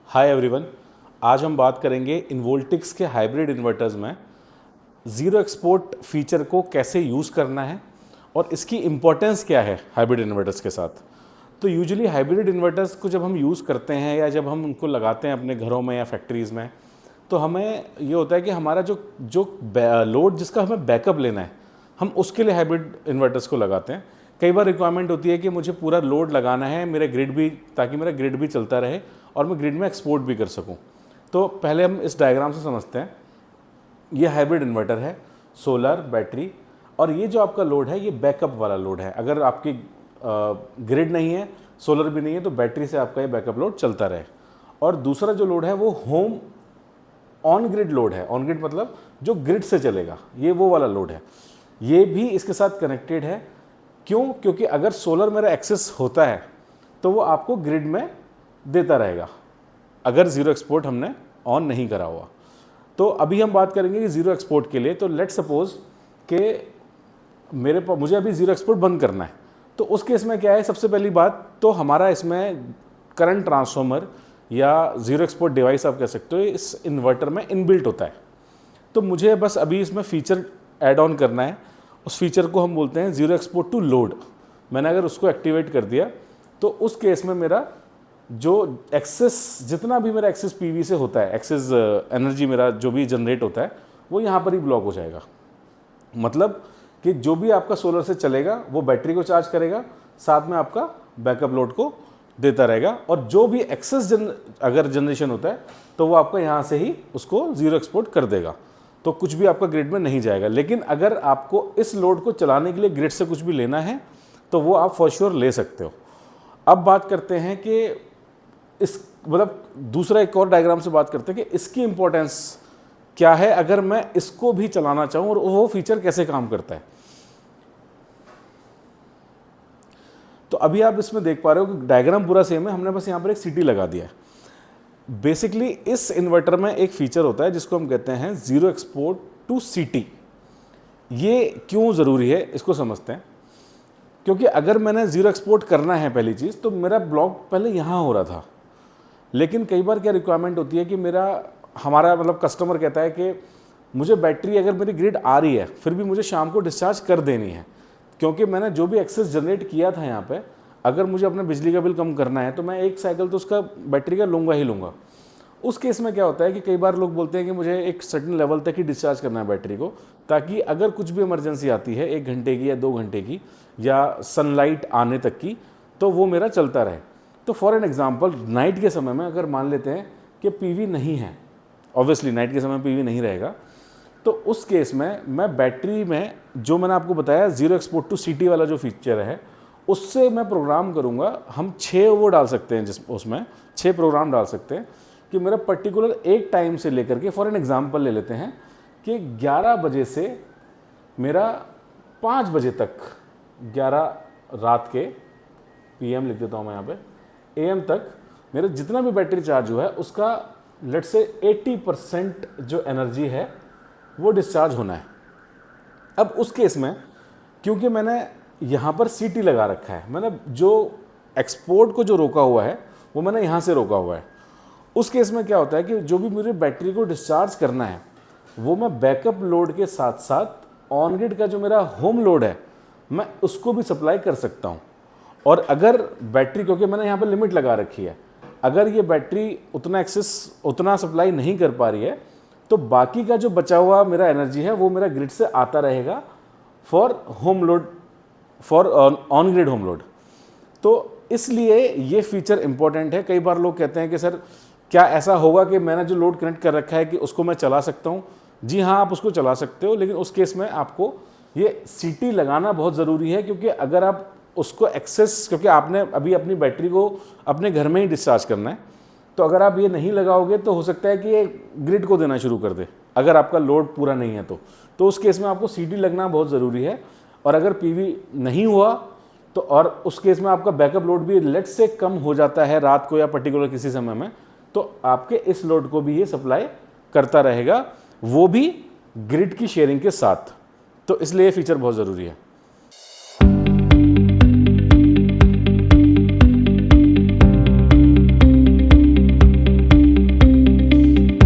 Hi everyone, आज हम बात करेंगे इन्वोल्टिक्स के हाइब्रिड इन्वर्टर्स में ज़ीरो एक्सपोर्ट फीचर को कैसे यूज़ करना है और इसकी इम्पोर्टेंस क्या है हाइब्रिड इन्वर्टर्स के साथ। तो यूजुअली हाइब्रिड इन्वर्टर्स को जब हम यूज़ करते हैं या जब हम उनको लगाते हैं अपने घरों में या फैक्ट्रीज़ में, तो हमें ये होता है कि हमारा जो लोड जिसका हमें बैकअप लेना है, हम उसके लिए हाइब्रिड इन्वर्टर्स को लगाते हैं। कई बार रिक्वायरमेंट होती है कि मुझे पूरा लोड लगाना है मेरे ग्रिड भी, ताकि मेरा ग्रिड भी चलता रहे और मैं ग्रिड में एक्सपोर्ट भी कर सकूं। तो पहले हम इस डायग्राम से समझते हैं। ये हाइब्रिड इन्वर्टर है, सोलर, बैटरी, और ये जो आपका लोड है ये बैकअप वाला लोड है। अगर आपकी ग्रिड नहीं है, सोलर भी नहीं है, तो बैटरी से आपका ये बैकअप लोड चलता रहे। और दूसरा जो लोड है वो होम ऑन ग्रिड लोड है। ऑन ग्रिड मतलब जो ग्रिड से चलेगा, ये वो वाला लोड है। ये भी इसके साथ कनेक्टेड है। क्यों? क्योंकि अगर सोलर मेरा एक्सेस होता है तो वो आपको ग्रिड में देता रहेगा, अगर ज़ीरो एक्सपोर्ट हमने ऑन नहीं करा हुआ। तो अभी हम बात करेंगे कि ज़ीरो एक्सपोर्ट के लिए, तो लेट सपोज कि मुझे अभी ज़ीरो एक्सपोर्ट बंद करना है। तो उस केस में क्या है, सबसे पहली बात तो हमारा इसमें करंट ट्रांसफार्मर या ज़ीरो एक्सपोर्ट डिवाइस आप कह सकते हो, इस इन्वर्टर में इनबिल्ट होता है। तो मुझे बस अभी इसमें फ़ीचर ऐड ऑन करना है। उस फीचर को हम बोलते हैं ज़ीरो एक्सपोर्ट टू लोड। मैंने अगर उसको एक्टिवेट कर दिया तो उस केस में मेरा जो एक्सेस, जितना भी मेरा एक्सेस पीवी से होता है, एक्सेस एनर्जी मेरा जो भी जनरेट होता है, वो यहाँ पर ही ब्लॉक हो जाएगा। मतलब कि जो भी आपका सोलर से चलेगा वो बैटरी को चार्ज करेगा, साथ में आपका बैकअप लोड को देता रहेगा, और जो भी एक्सेस अगर जनरेशन होता है तो वो आपका यहाँ से ही उसको ज़ीरो एक्सपोर्ट कर देगा। तो कुछ भी आपका ग्रिड में नहीं जाएगा। लेकिन अगर आपको इस लोड को चलाने के लिए ग्रिड से कुछ भी लेना है तो वो आप फॉर श्योर ले सकते हो। अब बात करते हैं कि इस मतलब दूसरा एक और डायग्राम से बात करते हैं कि इसकी इंपॉर्टेंस क्या है अगर मैं इसको भी चलाना चाहूँ, और वो फीचर कैसे काम करता है। तो अभी आप इसमें देख पा रहे हो कि डायग्राम पूरा सेम है, हमने बस यहाँ पर एक सीटी लगा दिया है। बेसिकली इस इन्वर्टर में एक फीचर होता है जिसको हम कहते हैं ज़ीरो एक्सपोर्ट टू सीटी। ये क्यों ज़रूरी है इसको समझते हैं। क्योंकि अगर मैंने ज़ीरो एक्सपोर्ट करना है, पहली चीज़ तो मेरा ब्लॉक पहले यहाँ हो रहा था, लेकिन कई बार क्या रिक्वायरमेंट होती है कि हमारा मतलब कस्टमर कहता है कि मुझे बैटरी, अगर मेरी ग्रिड आ रही है फिर भी मुझे शाम को डिस्चार्ज कर देनी है, क्योंकि मैंने जो भी एक्सेस जनरेट किया था यहाँ पे, अगर मुझे अपना बिजली का बिल कम करना है तो मैं एक साइकिल तो उसका बैटरी का लूँगा ही लूँगा। उस केस में क्या होता है कि कई बार लोग बोलते हैं कि मुझे एक सर्टेन लेवल तक ही डिस्चार्ज करना है बैटरी को, ताकि अगर कुछ भी इमरजेंसी आती है 1 घंटे की या 2 घंटे की या सनलाइट आने तक की, तो वो मेरा चलता रहे। तो फॉर एन एग्जांपल नाइट के समय में अगर मान लेते हैं कि पीवी नहीं है, ऑब्वियसली नाइट के समय पीवी नहीं रहेगा, तो उस केस में मैं बैटरी में जो मैंने आपको बताया ज़ीरो एक्सपोर्ट टू सीटी वाला जो फीचर है, उससे मैं प्रोग्राम करूँगा। हम 6 वो डाल सकते हैं, उसमें 6 प्रोग्राम डाल सकते हैं कि मेरा पर्टिकुलर एक टाइम से लेकर के, फॉर एन एग्जांपल ले लेते हैं कि 11 बजे से मेरा 5 बजे तक, 11 रात के PM लिख देता हूँ मैं यहाँ पे, AM तक मेरा जितना भी बैटरी चार्ज हुआ है उसका लेट्स से 80% जो एनर्जी है वो डिस्चार्ज होना है। अब उस केस में क्योंकि मैंने यहाँ पर सीटी लगा रखा है, मैंने जो एक्सपोर्ट को जो रोका हुआ है वो मैंने यहाँ से रोका हुआ है। उस केस में क्या होता है कि जो भी मुझे बैटरी को डिस्चार्ज करना है वो मैं बैकअप लोड के साथ साथ ऑन ग्रिड का जो मेरा होम लोड है मैं उसको भी सप्लाई कर सकता हूँ। और अगर बैटरी, क्योंकि मैंने यहाँ पर लिमिट लगा रखी है, अगर ये बैटरी उतना सप्लाई नहीं कर पा रही है तो बाकी का जो बचा हुआ मेरा एनर्जी है वो मेरा ग्रिड से आता रहेगा for home load, for on grid home load. तो इसलिए ये फीचर इंपॉर्टेंट है। कई बार लोग कहते हैं कि सर क्या ऐसा होगा कि मैंने जो लोड कनेक्ट कर रखा है कि उसको मैं चला सकता हूँ? जी हाँ, आप उसको चला सकते हो, लेकिन उस केस में आपको ये सीटी लगाना बहुत ज़रूरी है। क्योंकि अगर आप उसको एक्सेस, क्योंकि आपने अभी अपनी बैटरी को अपने घर में ही डिस्चार्ज करना है, तो अगर आप ये नहीं लगाओगे तो हो सकता है कि ये ग्रिड को देना शुरू कर दे, अगर आपका लोड पूरा नहीं है तो उस केस में आपको सीटी लगना बहुत ज़रूरी है। और अगर पीवी नहीं हुआ तो, और उस केस में आपका बैकअप लोड भी लेट से कम हो जाता है रात को या पर्टिकुलर किसी समय में, तो आपके इस लोड को भी ये सप्लाई करता रहेगा, वो भी ग्रिड की शेयरिंग के साथ। तो इसलिए ये फीचर बहुत ज़रूरी है।